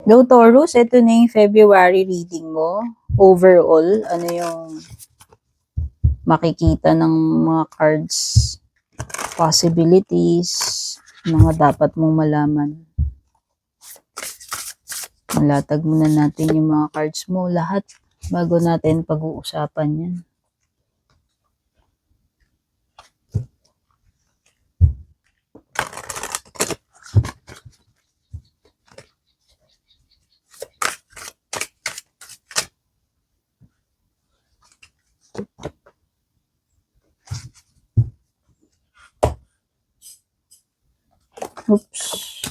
Go Taurus, ito na yung February reading mo. Overall, ano yung makikita ng mga cards, possibilities, mga dapat mong malaman. Malatag muna natin yung mga cards mo lahat bago natin pag-uusapan yan. Oops.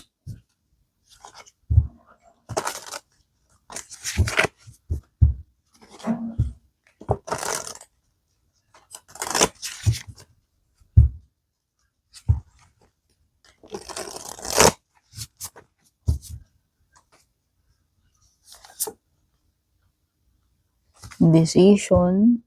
Decision.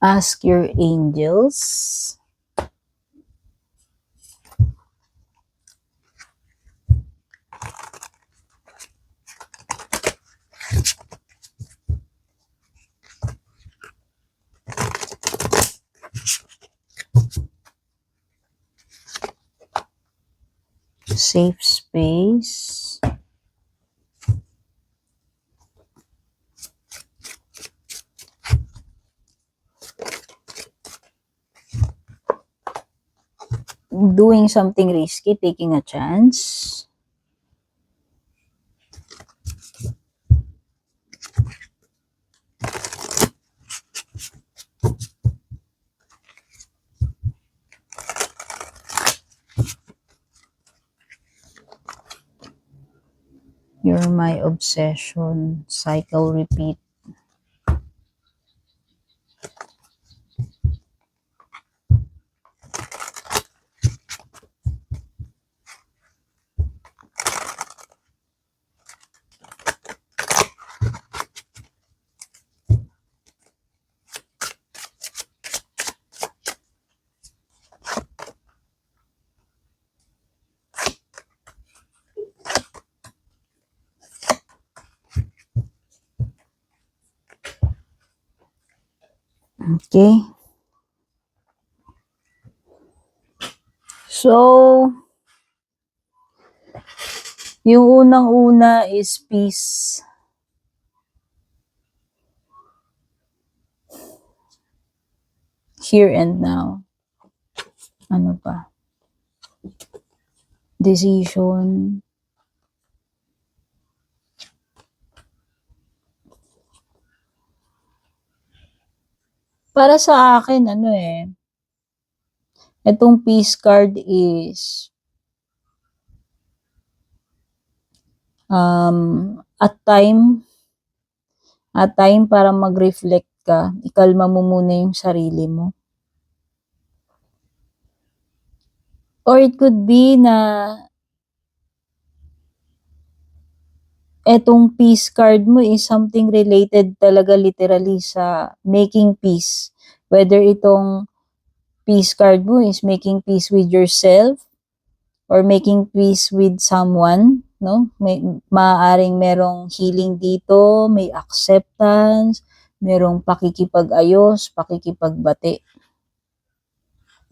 Ask your angels. Safe space. Doing something risky, taking a chance. You're my obsession. Cycle repeat. Okay. So, yung unang-una is peace. Here and now. Ano pa? Decision. Para sa akin, itong peace card is at time para mag-reflect ka, ikalma mo muna yung sarili mo. Or it could be na etong peace card mo is something related talaga literally sa making peace. Whether itong peace card mo is making peace with yourself or making peace with someone, no? Maaaring merong healing dito, may acceptance, merong pakikipag-ayos, pakikipagbati.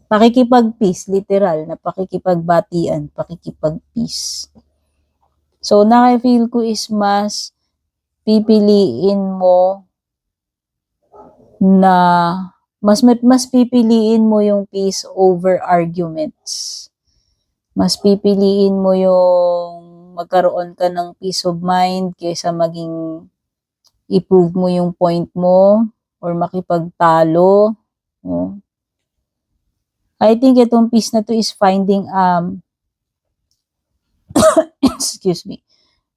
Pakikipag-peace, literal na pakikipagbatian, pakikipag-peace. So, naka-feel ko is mas pipiliin mo na mas pipiliin mo yung peace over arguments. Mas pipiliin mo yung magkaroon ka ng peace of mind kaysa maging i-prove mo yung point mo or makipagtalo. No? I think itong peace na to is finding Excuse me.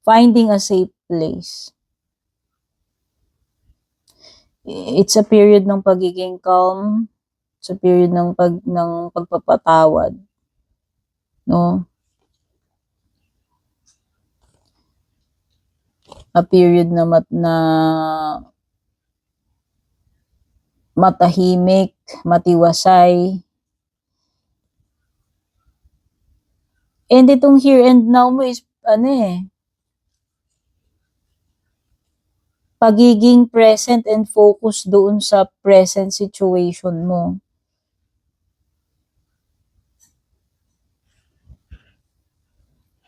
Finding a safe place. It's a period ng pagiging calm. It's a period ng pagpapatawad. No? A period na matahimik, matiwasay. And itong here and now mo is, pagiging present and focus doon sa present situation mo.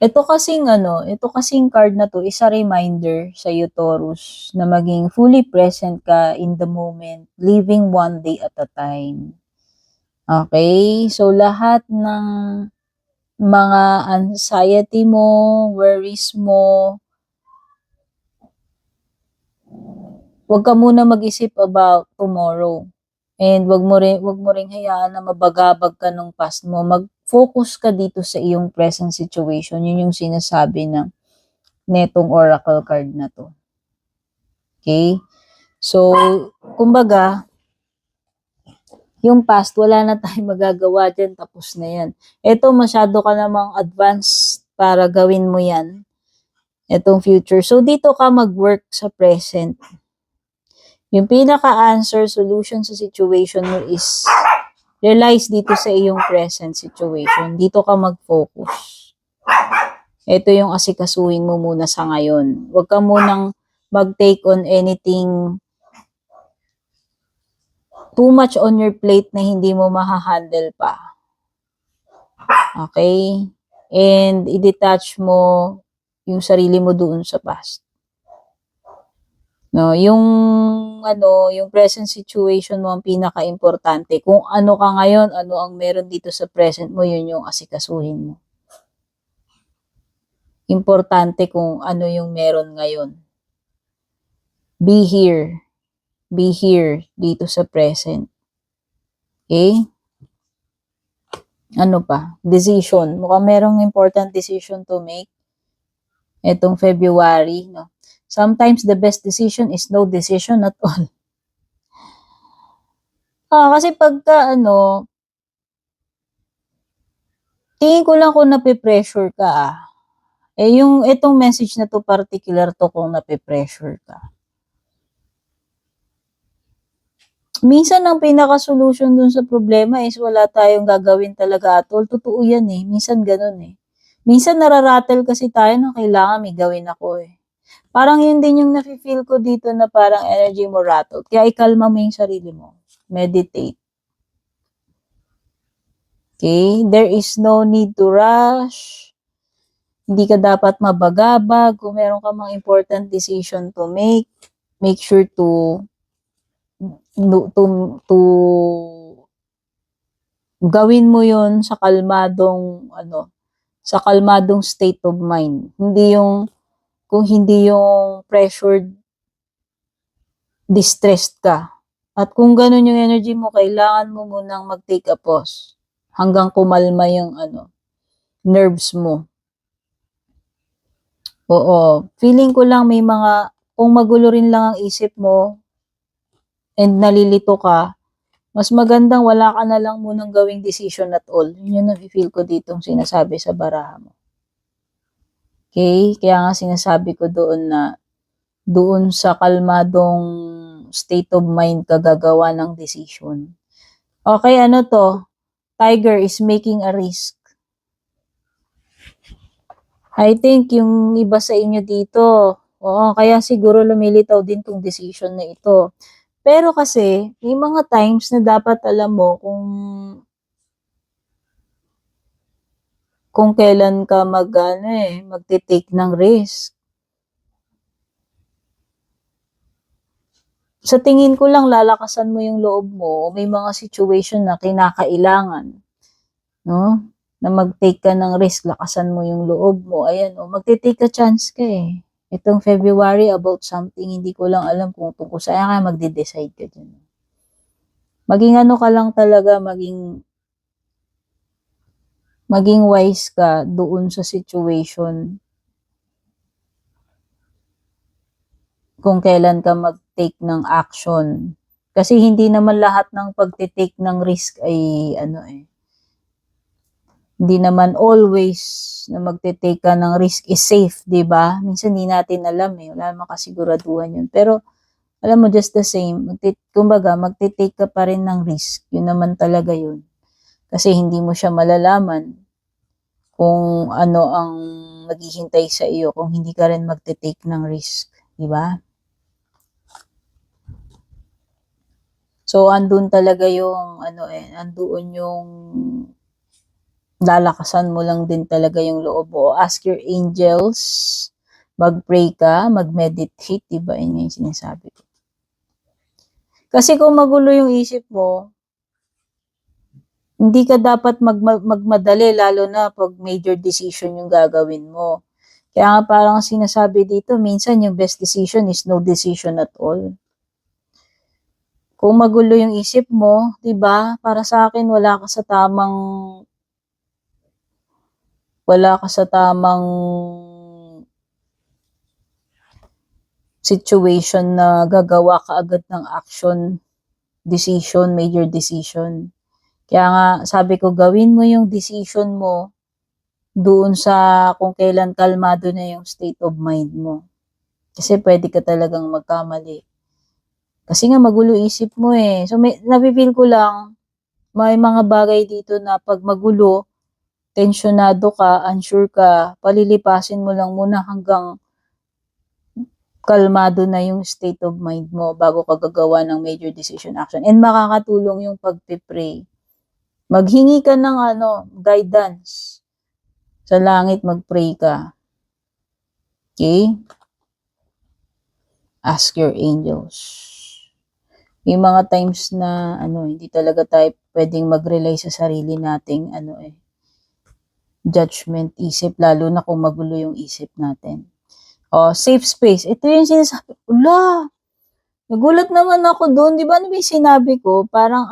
Ito kasing card na to is a reminder sa iyo, Taurus, na maging fully present ka in the moment, living one day at a time. Okay? So, lahat ng mga anxiety mo, worries mo, huwag ka muna mag-isip about tomorrow. And wag mo ring hayaan na mabagabag ka nung past mo. Mag-focus ka dito sa iyong present situation. Yun yung sinasabi ng netong oracle card na to. Okay? So, kumbaga, yung past, wala na tayong magagawa dyan. Tapos na yan. Ito, masyado ka namang advanced para gawin mo yan. Itong future. So, dito ka mag-work sa present. Yung pinaka-answer, solution sa situation mo is realize dito sa iyong present situation. Dito ka mag-focus. Ito yung asikasuhin mo muna sa ngayon. Huwag ka munang mag-take on anything too much on your plate na hindi mo mahahandle pa. Okay? And i-detach mo yung sarili mo doon sa past. No, yung present situation mo ang pinaka-importante. Kung ano ka ngayon, ano ang meron dito sa present mo, yun yung asikasuhin mo. Importante kung ano yung meron ngayon. Be here. Be here dito sa present. Okay? Ano pa? Decision. Mukhang merong important decision to make. Etong February, no? Sometimes the best decision is no decision at all. Kasi pagka tingin ko lang kung nape-pressure ka yung itong message na to particular to kung nape-pressure ka. Minsan ang pinaka-solution dun sa problema is wala tayong gagawin talaga at all. Totoo yan Minsan ganun Minsan nararattle kasi tayo na kailangan may gawin ako Parang yun din yung nafe-feel ko dito na parang energy mo rattled. Kaya ikalma mo yung sarili mo. Meditate. Okay? There is no need to rush. Hindi ka dapat mabagabag. Kung meron ka mga important decision to make sure to gawin mo yon sa kalmadong state of mind. Kung hindi yung pressured, distressed ka. At kung ganun yung energy mo, kailangan mo munang mag-take a pause hanggang kumalma yung nerves mo. Oo. Feeling ko lang kung magulo rin lang ang isip mo and nalilito ka, mas magandang wala ka na lang munang gawing decision at all. Yun yung nafe-feel ko ditong sinasabi sa baraha mo. Okay? Kaya nga sinasabi ko doon sa kalmadong state of mind ka gagawa ng decision. Okay, Tiger is making a risk. I think yung iba sa inyo dito, kaya siguro lumilitaw din tong decision na ito. Pero kasi, may mga times na dapat alam mo kung kailan ka magte-take ng risk. Sa tingin ko lang, lalakasan mo yung loob mo. May mga situation na kinakailangan, no? Na mag-take ka ng risk, lakasan mo yung loob mo. Ayan, magte-take a chance ka Itong February about something, hindi ko lang alam kung tungkol saan ka magde-decide ka dyan. Maging ka lang talaga, maging maging wise ka doon sa situation kung kailan ka mag-take ng action. Kasi hindi naman lahat ng pagte-take ng risk ay hindi naman always na magte-take ka ng risk is safe, 'di ba? Minsan hindi natin alam wala namang kasiguraduhan 'yun. Pero alam mo just the same, kumbaga magte-take ka pa rin ng risk. 'Yun naman talaga 'yun. Kasi hindi mo siya malalaman kung ano ang maghihintay sa iyo kung hindi ka rin magte-take ng risk, 'di ba? So andun talaga yung andoon yung lalakasan mo lang din talaga yung loob mo. Ask your angels, mag-pray ka, mag-meditate, 'di ba? Yun yung sinasabi ko. Kasi kung magulo yung isip mo, hindi ka dapat magmadali lalo na pag major decision yung gagawin mo. Kaya nga parang sinasabi dito, minsan yung best decision is no decision at all. Kung magulo yung isip mo, 'di ba? Para sa akin wala ka sa tamang situation na gagawa ka agad ng action, decision, major decision. Kaya nga sabi ko gawin mo yung decision mo doon sa kung kailan kalmado na yung state of mind mo. Kasi pwede ka talagang magkamali. Kasi nga magulo isip mo So nafe-feel ko lang may mga bagay dito na pag magulo, tensyonado ka, unsure ka, palilipasin mo lang muna hanggang kalmado na yung state of mind mo bago ka gagawa ng major decision action. And makakatulong yung pagpe-pray. Maghingi ka ng guidance. Sa langit, mag-pray ka. Okay? Ask your angels. May mga times na hindi talaga tayo pwedeng mag-rely sa sarili nating judgment, isip, lalo na kung magulo yung isip natin. Safe space. Ito yung sinasabi. Nagulat naman ako doon. Di ba yung sinabi ko? Parang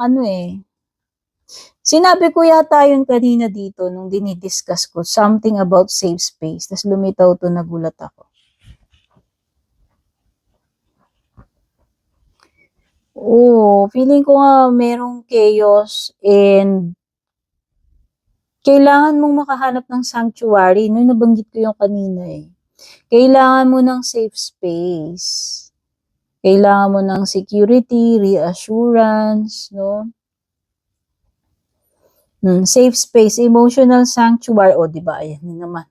sinabi ko yata yun kanina dito nung dinidiscuss ko. Something about safe space. Tapos lumitaw to, nagulat ako. Feeling ko nga merong chaos and kailangan mong makahanap ng sanctuary. Nung nabanggit ko yung kanina Kailangan mo ng safe space. Kailangan mo ng security, reassurance, no? Safe space, emotional sanctuary. Di ba? Ayan na naman.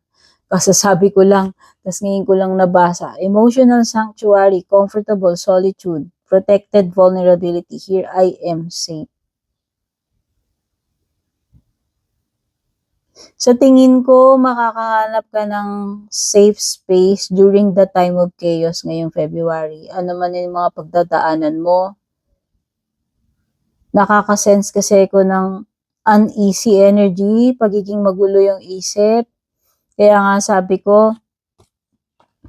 Kasasabi ko lang, tas ngayon ko lang nabasa. Emotional sanctuary, comfortable solitude, protected vulnerability. Here I am safe. Sa tingin ko, makakahanap ka ng safe space during the time of chaos ngayong February. Ano man yung mga pagdadaanan mo. Nakakasense kasi ko ng uneasy energy, pagiging magulo yung isip. Kaya nga sabi ko,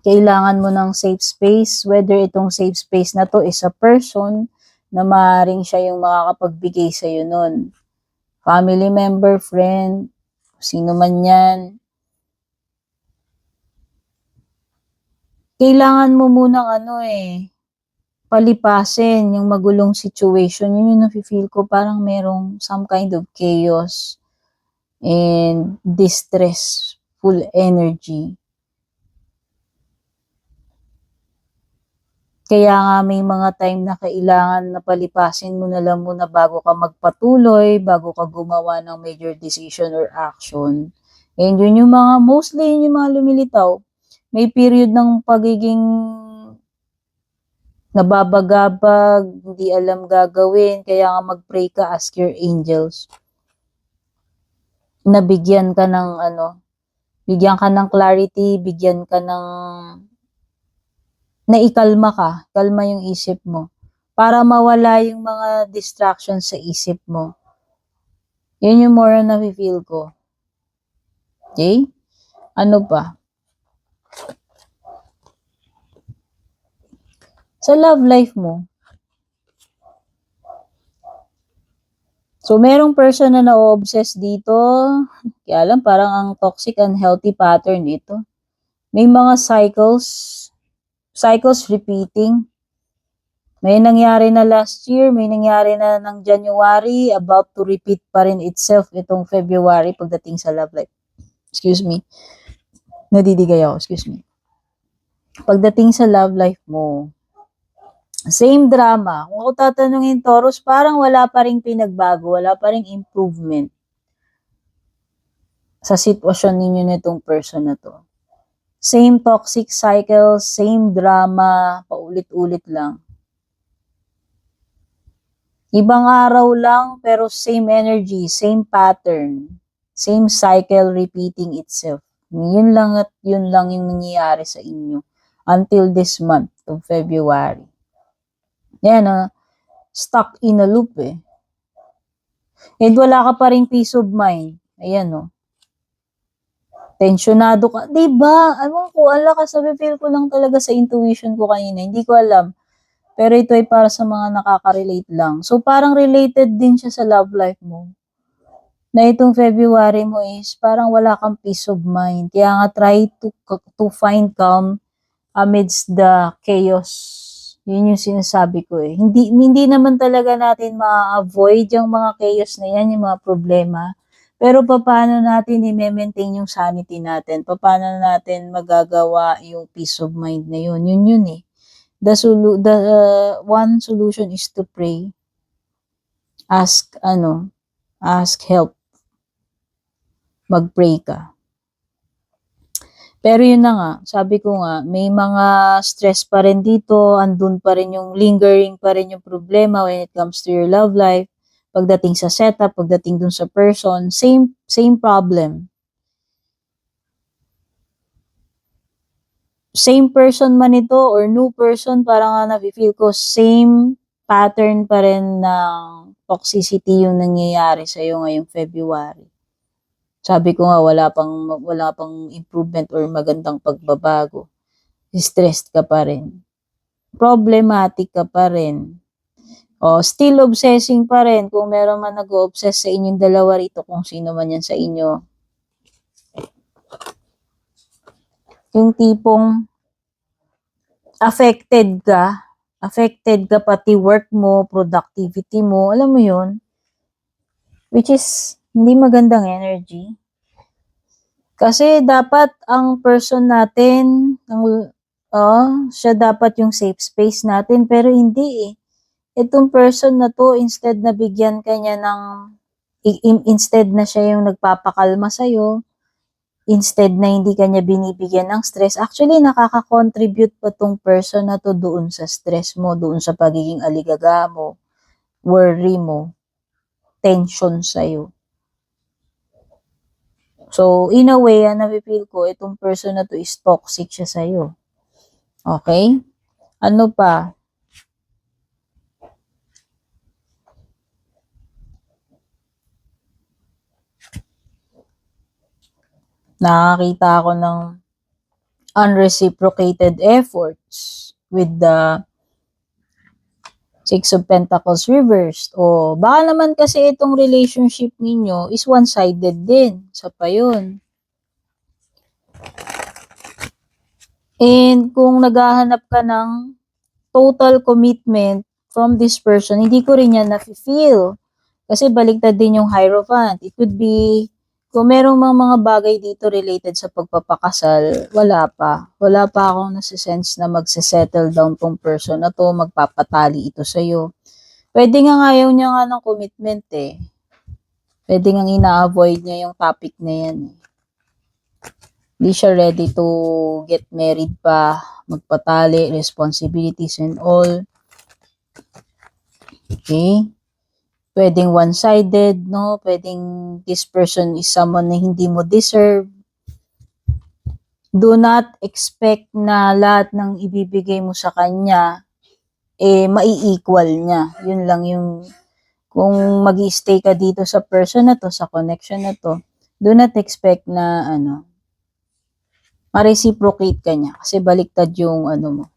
kailangan mo ng safe space, whether itong safe space na to is a person na maaaring siya yung makakapagbigay sa'yo nun. Family member, friend, sino man yan. Kailangan mo munang palipasin yung magulong situation. Yun yung nafe-feel ko parang merong some kind of chaos and distressful energy. Kaya nga may mga time na kailangan na palipasin mo na lang muna bago ka magpatuloy, bago ka gumawa ng major decision or action. And yun yung mga, mostly yun yung mga lumilitaw. May period ng pagiging nababagabag, hindi alam gagawin, kaya nga mag-pray ka, ask your angels. Nabigyan ka ng bigyan ka ng clarity, bigyan ka ng naikalma ka, kalma yung isip mo, para mawala yung mga distractions sa isip mo. Yun yung more na feel ko. Okay? Ano pa? Sa love life mo, So, merong person na na-obsess dito. Kaya alam, parang ang toxic, unhealthy pattern dito. May mga cycles repeating. May nangyari na last year, may nangyari na ng January, about to repeat pa rin itself itong February pagdating sa love life. Excuse me. Nadidigay ako, excuse me. Pagdating sa love life mo, same drama. Kung ako tatanungin, Taurus, parang wala pa rin pinagbago, wala pa rin improvement sa sitwasyon ninyo nitong person na to. Same toxic cycle, same drama, paulit-ulit lang. Ibang araw lang, pero same energy, same pattern, same cycle repeating itself. Yun lang at yun lang yung nangyayari sa inyo until this month of February. Yan, stuck in a loop eh. And wala ka pa rin peace of mind. Ayan, tensyonado ka. Diba? Alam ko, ang lakas, feel ko lang talaga sa intuition ko kanina. Hindi ko alam. Pero ito ay para sa mga nakaka-relate lang. So, parang related din siya sa love life mo. Na itong February mo is parang wala kang peace of mind. Kaya nga try to find calm amidst the chaos. Yun yung sinasabi ko eh. Hindi naman talaga natin ma-avoid yung mga chaos na yan, yung mga problema. Pero paano natin i-maintain yung sanity natin? Paano natin magagawa yung peace of mind na yun? Yun eh. The one solution is to pray. Ask help. Mag-pray ka. Pero yun na nga, sabi ko nga, may mga stress pa rin dito, andun pa rin yung lingering pa rin yung problema when it comes to your love life. Pagdating sa setup, pagdating dun sa person, same problem. Same person man ito or new person, parang nga na-feel ko, same pattern pa rin ng toxicity yung nangyayari sa'yo ngayong February. Sabi ko nga, wala pang improvement or magandang pagbabago. Stressed ka pa rin. Problematic ka pa rin. Still obsessing pa rin. Kung meron man nag-obsess sa inyong dalawa rito, kung sino man yan sa inyo. Yung tipong affected ka pati work mo, productivity mo, alam mo yun? Which is, hindi magandang energy. Kasi dapat ang person natin, siya dapat yung safe space natin, pero hindi eh. Itong person na to, instead na bigyan ka niya instead na siya yung nagpapakalma sa'yo, instead na hindi ka niya binibigyan ng stress, actually nakaka-contribute pa tong person na to doon sa stress mo, doon sa pagiging aligaga mo, worry mo, tension sa'yo. So, in a way, na-feel ko, itong person na to is toxic siya sa'yo. Okay? Ano pa? Nakakita ako ng unreciprocated efforts with the Six of Pentacles reversed. O baka naman kasi itong relationship ninyo is one-sided din. Sa pa yun. And kung naghahanap ka ng total commitment from this person, hindi ko rin yan na-feel. Kasi baliktad din yung Hierophant. It could be, kung merong mga bagay dito related sa pagpapakasal, wala pa. Wala pa akong nasisense na magsisettle down tong person na to, magpapatali ito sa'yo. Pwede nga ayaw niya nga ng commitment eh. Pwede nga ina-avoid niya yung topic na yan eh. Hindi siya ready to get married pa, magpatali, responsibilities and all. Okay? Pwedeng one-sided, no? Pwedeng this person is someone na hindi mo deserve. Do not expect na lahat ng ibibigay mo sa kanya, mai-equal niya. Yun lang yung, kung mag-i-stay ka dito sa person na to, sa connection na to, do not expect na, ma-reciprocate ka niya. Kasi baliktad yung, mo.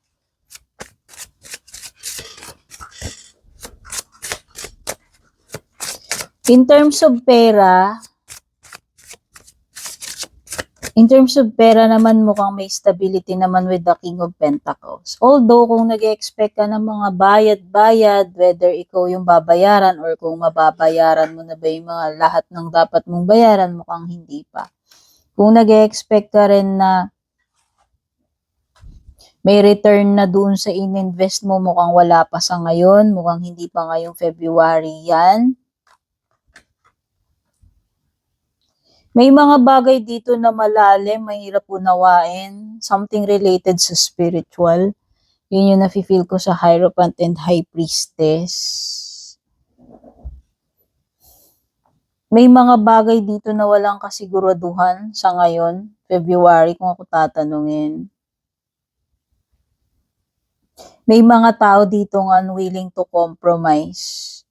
In terms of pera, naman mukhang may stability naman with the King of Pentacles. Although kung nag-expect ka ng mga bayad-bayad, whether ikaw yung babayaran or kung mababayaran mo na ba yung mga lahat ng dapat mong bayaran, mukhang hindi pa. Kung nag-expect ka rin na may return na doon sa in-invest mo, mukhang wala pa sa ngayon, mukhang hindi pa ngayong February yan. May mga bagay dito na malalim, mahirap unawain, something related sa spiritual. Yun yung nafe-feel ko sa Hierophant and High Priestess. May mga bagay dito na walang kasiguraduhan sa ngayon, February, kung ako tatanungin. May mga tao ditong unwilling to compromise.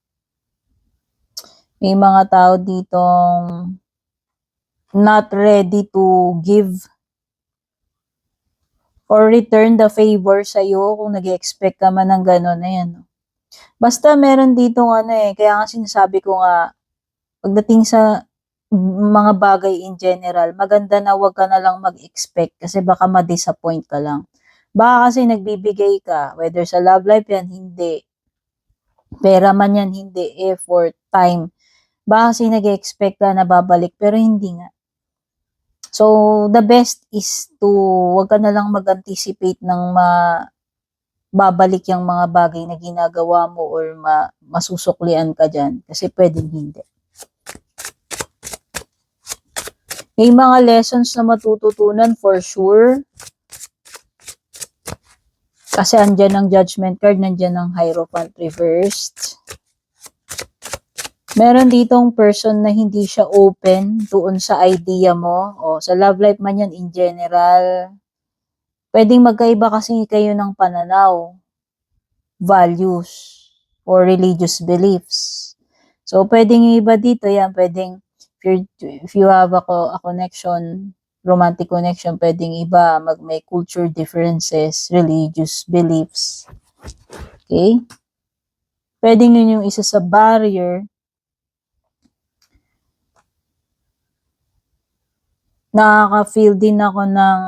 May mga tao ditong not ready to give or return the favor sa'yo kung nag-expect ka man ng gano'n na yan. Basta meron ditong kaya nga sinasabi ko nga, pagdating sa mga bagay in general, maganda na wag ka na lang mag-expect kasi baka ma-disappoint ka lang. Baka kasi nagbibigay ka, whether sa love life yan, hindi. Pera man yan, hindi. Effort, time. Baka kasi nag-expect ka na babalik, pero hindi nga. So, the best is to wag ka na lang mag-anticipate ng babalik yung mga bagay na ginagawa mo or masusuklian ka dyan. Kasi pwedeng hindi. May mga lessons na matututunan for sure. Kasi andyan ang Judgment card, nandyan ang Hierophant reversed. Meron ditong person na hindi siya open doon sa idea mo. O sa love life man yan in general. Pwedeng magkaiba kasi kayo ng pananaw, values, or religious beliefs. So, pwedeng yung iba dito yan, pwedeng if you have a connection, romantic connection, pwedeng iba may culture differences, religious beliefs. Okay? Pwedeng yun yung isa sa barrier. Nakaka-feel din ako ng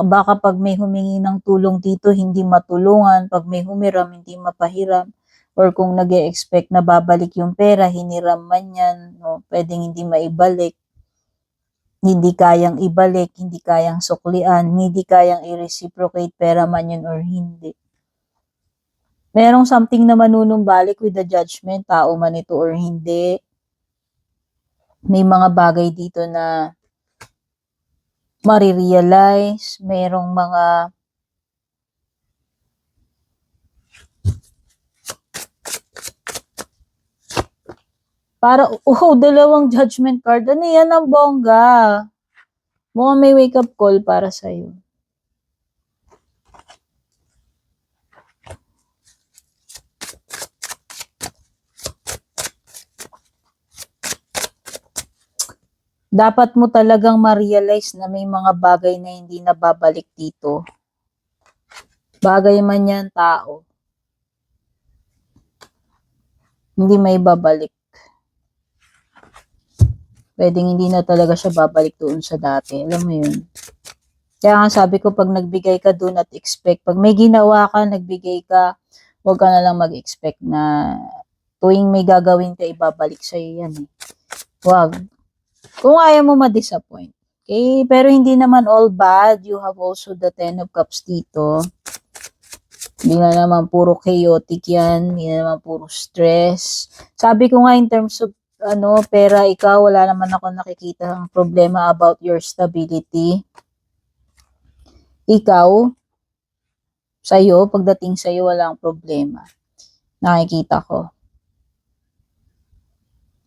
baka pag may humingi ng tulong dito, hindi matulungan. Pag may humiram, hindi mapahiram. Or kung nag-e-expect na babalik yung pera, hiniram man yan, no? Pwedeng hindi maibalik. Hindi kayang ibalik, hindi kayang suklian, hindi kayang i-reciprocate pera man yun or hindi. Merong something na manunumbalik with the Judgment, tao man ito or hindi. May mga bagay dito na marirealize, merong mga dalawang Judgment card. Ano yan ang bongga? Mukhang may wake up call para sa'yo. Dapat mo talagang ma-realize na may mga bagay na hindi nababalik dito. Bagay man yan, tao. Hindi may babalik. Pwedeng hindi na talaga siya babalik doon sa dati. Alam mo yun. Kaya nga sabi ko, pag nagbigay ka doon at expect, pag may ginawa ka, nagbigay ka, huwag ka na lang mag-expect na tuwing may gagawin ka, ibabalik sa'yo yan. Huwag. Kung ayaw mo ma-disappoint. Okay? Pero hindi naman all bad. You have also the 10 of Cups dito. Hindi na naman puro chaotic yan. Hindi na naman puro stress. Sabi ko nga in terms of pera, ikaw, wala naman ako nakikita ang problema about your stability. Ikaw, sa'yo, pagdating sa'yo, walang problema. Nakikita ko.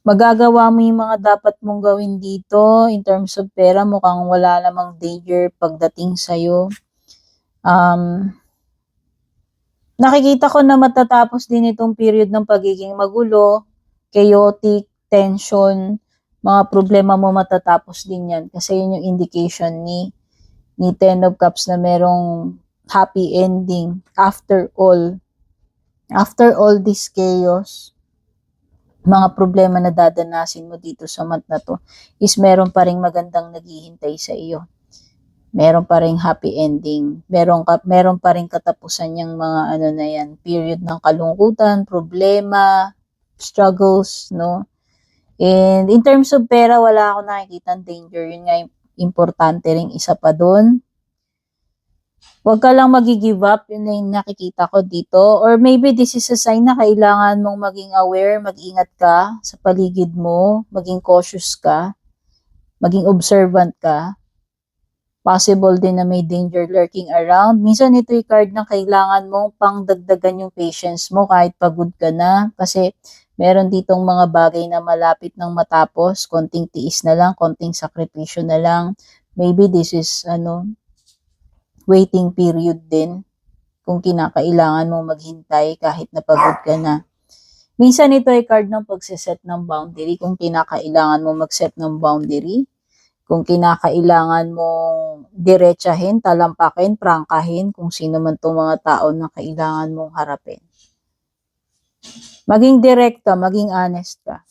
Magagawa mo yung mga dapat mong gawin dito in terms of pera, mukhang wala namang danger pagdating sa'yo. Nakikita ko na matatapos din itong period ng pagiging magulo, chaotic, tension, mga problema mo matatapos din yan. Kasi yun yung indication ni 10 of Cups na merong happy ending after all this chaos. mga problema na dadanasin mo dito sa month na to is meron pa ring magandang naghihintay sa iyo. Meron pa ring happy ending. Meron pa ring katapusan yung mga ano na yan, period ng kalungkutan, problema, struggles, no? And in terms of pera, wala ako nakikita danger. Yun nga yung importante ring isa pa doon. Huwag ka lang mag-give up, yun na yung nakikita ko dito. Or maybe this is a sign na kailangan mong maging aware, mag-ingat ka sa paligid mo, maging cautious ka, maging observant ka. Possible din na may danger lurking around. Minsan ito yung card na kailangan mong pangdagdagan yung patience mo kahit pagod ka na. Kasi meron ditong mga bagay na malapit ng matapos, konting tiis na lang, konting sakripisyo na lang. Maybe this is waiting period din kung kinakailangan mong maghintay kahit napagod ka na. Minsan ito ay card ng pagsiset ng boundary kung kinakailangan mong mag-set ng boundary. Kung kinakailangan mong diretsahin, talampakin, prangkahin kung sino man itong mga tao na kailangan mong harapin. Maging direct ka, maging honest ka.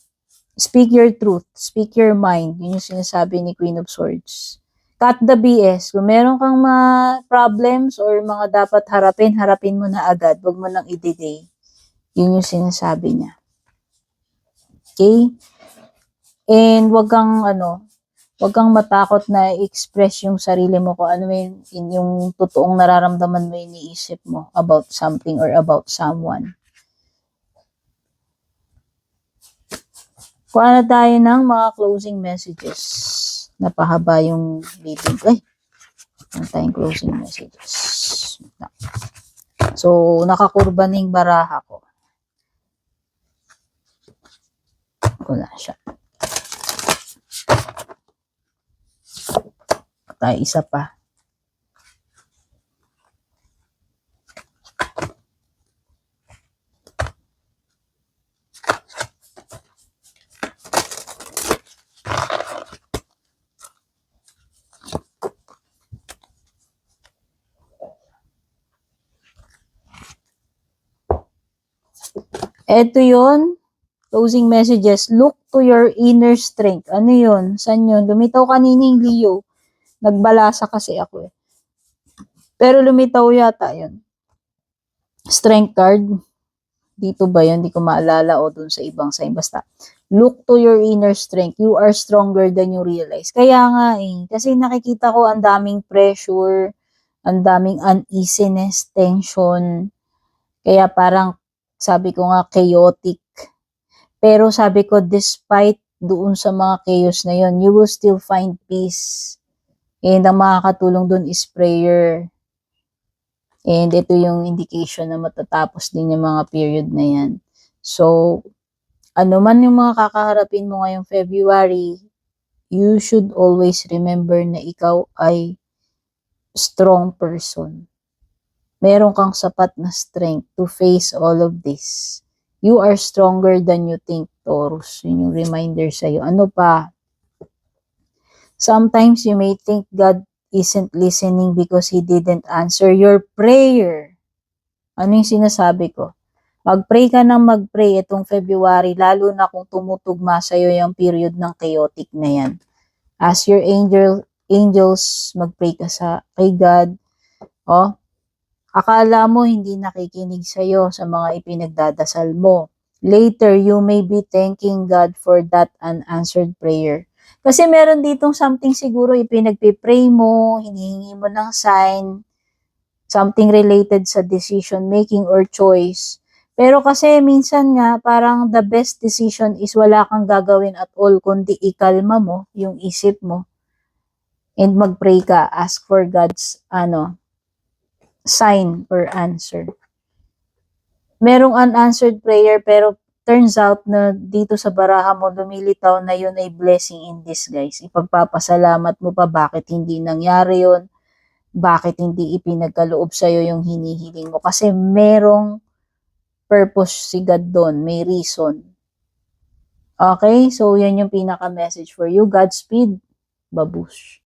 Speak your truth, speak your mind. Yun yung sinasabi ni Queen of Swords. Cut the BS. Kung meron kang mga problems or mga dapat harapin, harapin mo na agad. Huwag mo nang i-delay. Yun yung sinasabi niya. Okay? And wag kang matakot na i-express yung sarili mo kung ano yung totoong nararamdaman mo, iniisip mo about something or about someone. Kuha na tayo ng mga closing messages. Napahaba yung reading. Ay, ano tayong closing messages. So, nakakurba na yung baraha ko. Wala siya. Tayo isa pa. Ito yun. Closing messages. Look to your inner strength. Ano yun? Saan yun? Lumitaw kanining Leo. Nagbalasa kasi ako eh. Pero lumitaw yata yun. Strength card. Dito ba yun? Hindi ko maalala o dun sa ibang sign. Basta, look to your inner strength. You are stronger than you realize. Kaya nga eh. Kasi nakikita ko ang daming pressure, ang daming uneasiness, tension. Kaya parang, sabi ko nga, chaotic. Pero sabi ko, despite doon sa mga chaos na yun, you will still find peace. And ang makakatulong doon is prayer. And ito yung indication na matatapos din yung mga period na yan. So, ano man yung mga kakaharapin mo ngayong February, you should always remember na ikaw ay strong person. Meron kang sapat na strength to face all of this. You are stronger than you think, Taurus. Yun yung reminder sa'yo. Ano pa? Sometimes you may think God isn't listening because He didn't answer your prayer. Ano yung sinasabi ko? Mag-pray ka ng mag-pray itong February, lalo na kung tumutugma sa'yo yung period ng chaotic na yan. As your angels, mag-pray ka kay God. Akala mo hindi nakikinig sa'yo sa mga ipinagdadasal mo. Later, you may be thanking God for that unanswered prayer. Kasi meron ditong something siguro ipinagpipray mo, hinihingi mo ng sign, something related sa decision making or choice. Pero kasi minsan nga, parang the best decision is wala kang gagawin at all, kundi ikalma mo yung isip mo. And mag-pray ka, ask for God's sign or answer. Merong unanswered prayer pero turns out na dito sa baraha mo lumilitaw na yun ay blessing in disguise. Ipagpapasalamat mo pa bakit hindi nangyari yun, bakit hindi ipinagkaloob sa'yo yung hinihiling mo. Kasi merong purpose si God doon, may reason. Okay, so yan yung pinaka-message for you. Godspeed, babush.